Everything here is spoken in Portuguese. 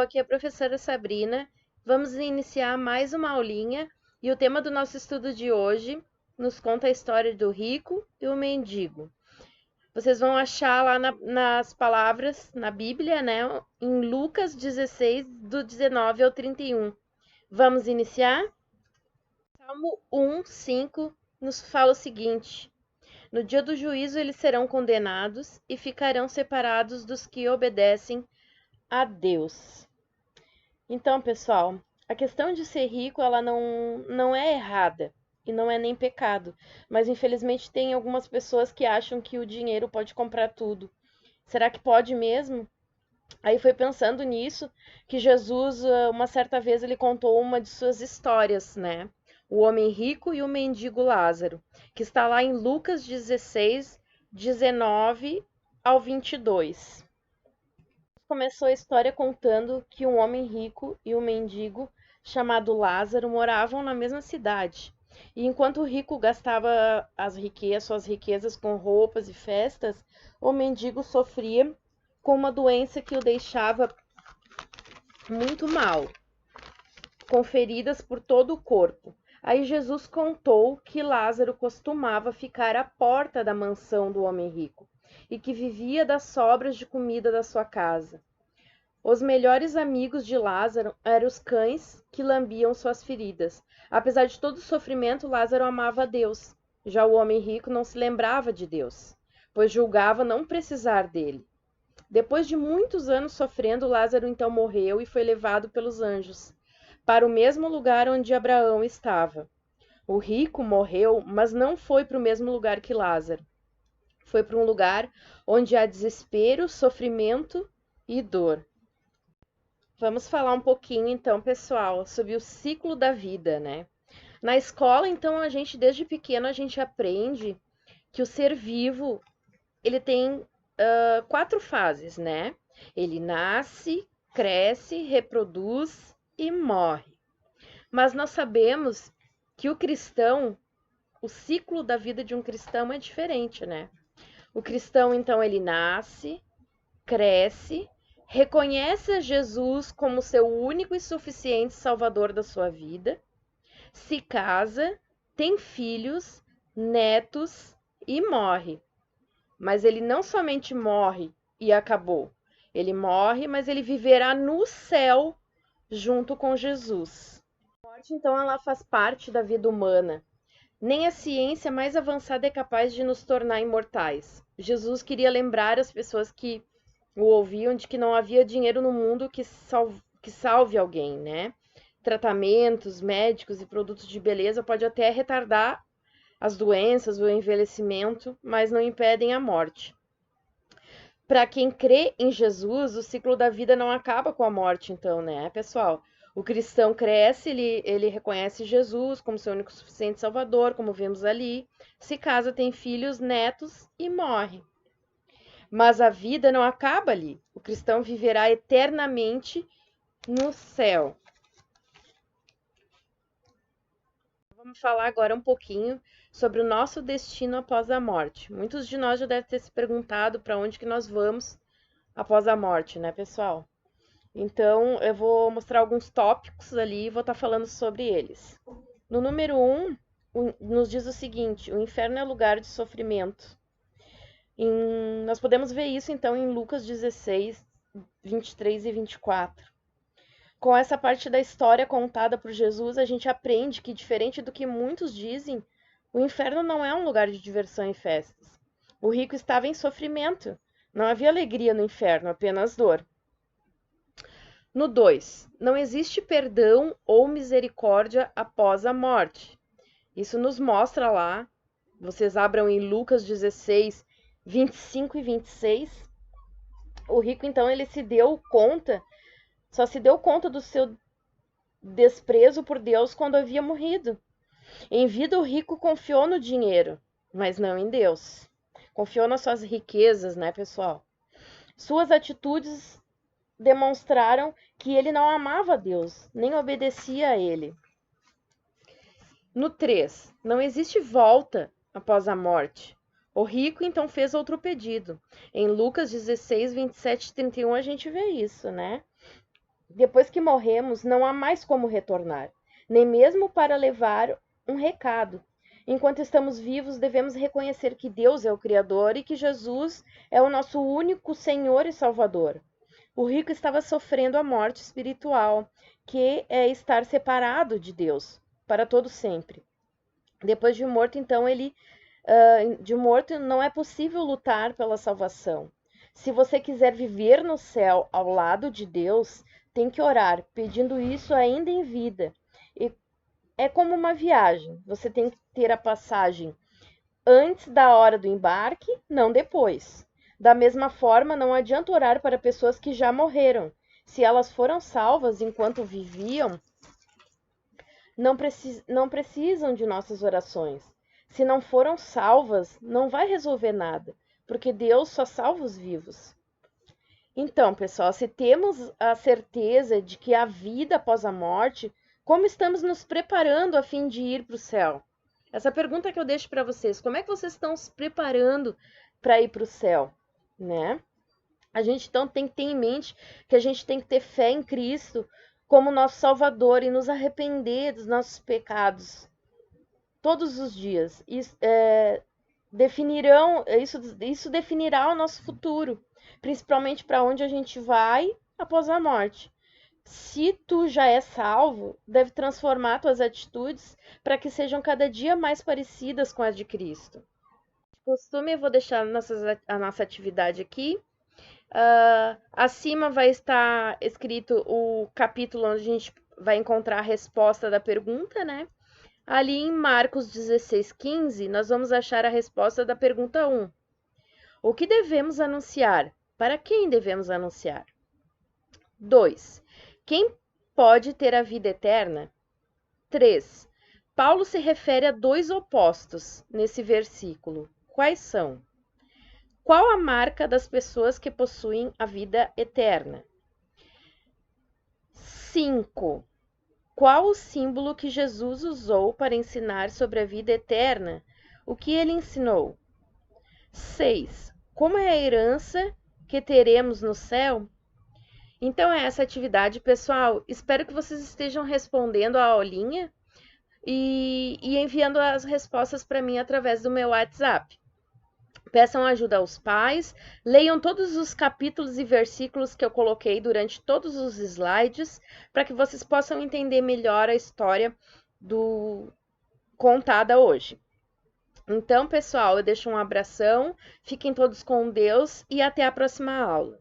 aqui é a professora Sabrina. Vamos iniciar mais uma aulinha e o tema do nosso estudo de hoje nos conta a história do rico e o mendigo. Vocês vão achar lá nas palavras, na Bíblia, né? Em Lucas 16, do 19 ao 31. Vamos iniciar? Salmo 1, 5 nos fala o seguinte: no dia do juízo eles serão condenados e ficarão separados dos que obedecem a Deus. Então, pessoal, a questão de ser rico, ela não é errada e não é nem pecado, mas infelizmente tem algumas pessoas que acham que o dinheiro pode comprar tudo. Será que pode mesmo? Aí foi pensando nisso que Jesus, uma certa vez, ele contou uma de suas histórias, né? O homem rico e o mendigo Lázaro, que está lá em Lucas 16, 19 ao 22. Começou a história contando que um homem rico e um mendigo chamado Lázaro moravam na mesma cidade. E enquanto o rico gastava suas riquezas com roupas e festas, o mendigo sofria com uma doença que o deixava muito mal, com feridas por todo o corpo. Aí Jesus contou que Lázaro costumava ficar à porta da mansão do homem rico e que vivia das sobras de comida da sua casa. Os melhores amigos de Lázaro eram os cães que lambiam suas feridas. Apesar de todo o sofrimento, Lázaro amava a Deus. Já o homem rico não se lembrava de Deus, pois julgava não precisar dele. Depois de muitos anos sofrendo, Lázaro então morreu e foi levado pelos anjos para o mesmo lugar onde Abraão estava. O rico morreu, mas não foi para o mesmo lugar que Lázaro. Foi para um lugar onde há desespero, sofrimento e dor. Vamos falar um pouquinho, então, pessoal, sobre o ciclo da vida, né? Na escola, então, desde pequeno, a gente aprende que o ser vivo, ele tem 4 fases, né? Ele nasce, cresce, reproduz e morre. Mas nós sabemos que o ciclo da vida de um cristão é diferente, né? O cristão, então, ele nasce, cresce, reconhece a Jesus como seu único e suficiente salvador da sua vida, se casa, tem filhos, netos e morre. Mas ele não somente morre e acabou. Ele morre, mas ele viverá no céu junto com Jesus. A morte, então, ela faz parte da vida humana. Nem a ciência mais avançada é capaz de nos tornar imortais. Jesus queria lembrar as pessoas que o ouviam de que não havia dinheiro no mundo que salve alguém, né? Tratamentos médicos e produtos de beleza pode até retardar as doenças, o envelhecimento, mas não impedem a morte. Para quem crê em Jesus, o ciclo da vida não acaba com a morte, então, né, pessoal? O cristão cresce, ele reconhece Jesus como seu único suficiente salvador, como vemos ali, se casa, tem filhos, netos e morre. Mas a vida não acaba ali. O cristão viverá eternamente no céu. Vamos falar agora um pouquinho sobre o nosso destino após a morte. Muitos de nós já devem ter se perguntado para onde que nós vamos após a morte, né, pessoal? Então, eu vou mostrar alguns tópicos ali e vou estar falando sobre eles. No número 1, nos diz o seguinte: o inferno é lugar de sofrimento. Nós podemos ver isso, então, em Lucas 16, 23 e 24. Com essa parte da história contada por Jesus, a gente aprende que, diferente do que muitos dizem, o inferno não é um lugar de diversão e festas. O rico estava em sofrimento. Não havia alegria no inferno, apenas dor. No 2, não existe perdão ou misericórdia após a morte. Isso nos mostra lá, vocês abram em Lucas 16, 25 e 26. O rico, então, ele só se deu conta do seu desprezo por Deus quando havia morrido. Em vida, o rico confiou no dinheiro, mas não em Deus. Confiou nas suas riquezas, né, pessoal? Suas atitudes demonstraram que ele não amava a Deus, nem obedecia a ele. No 3, não existe volta após a morte. O rico então fez outro pedido. Em Lucas 16, 27 e 31 a gente vê isso, né? Depois que morremos, não há mais como retornar, nem mesmo para levar um recado. Enquanto estamos vivos, devemos reconhecer que Deus é o Criador e que Jesus é o nosso único Senhor e Salvador. O rico estava sofrendo a morte espiritual, que é estar separado de Deus para todo sempre. Depois de morto, então, de morto não é possível lutar pela salvação. Se você quiser viver no céu ao lado de Deus, tem que orar, pedindo isso ainda em vida. E é como uma viagem. Você tem que ter a passagem antes da hora do embarque, não depois. Da mesma forma, não adianta orar para pessoas que já morreram. Se elas foram salvas enquanto viviam, não precisam de nossas orações. Se não foram salvas, não vai resolver nada, porque Deus só salva os vivos. Então, pessoal, se temos a certeza de que há vida após a morte, como estamos nos preparando a fim de ir para o céu? Essa pergunta que eu deixo para vocês, como é que vocês estão se preparando para ir para o céu, né? A gente então tem que ter em mente que a gente tem que ter fé em Cristo como nosso Salvador e nos arrepender dos nossos pecados todos os dias. Isso definirá o nosso futuro, principalmente para onde a gente vai após a morte. Se tu já é salvo, deve transformar tuas atitudes para que sejam cada dia mais parecidas com as de Cristo. De costume, eu vou deixar a nossa atividade aqui. Acima vai estar escrito o capítulo onde a gente vai encontrar a resposta da pergunta, né? Ali em Marcos 16:15, nós vamos achar a resposta da pergunta 1. O que devemos anunciar? Para quem devemos anunciar? 2. Quem pode ter a vida eterna? 3. Paulo se refere a dois opostos nesse versículo. Quais são? Qual a marca das pessoas que possuem a vida eterna? 5. Qual o símbolo que Jesus usou para ensinar sobre a vida eterna? O que ele ensinou? 6. Como é a herança que teremos no céu? Então é essa atividade, pessoal. Espero que vocês estejam respondendo a aulinha e enviando as respostas para mim através do meu WhatsApp. Peçam ajuda aos pais, leiam todos os capítulos e versículos que eu coloquei durante todos os slides, para que vocês possam entender melhor a história contada hoje. Então, pessoal, eu deixo um abração, fiquem todos com Deus e até a próxima aula.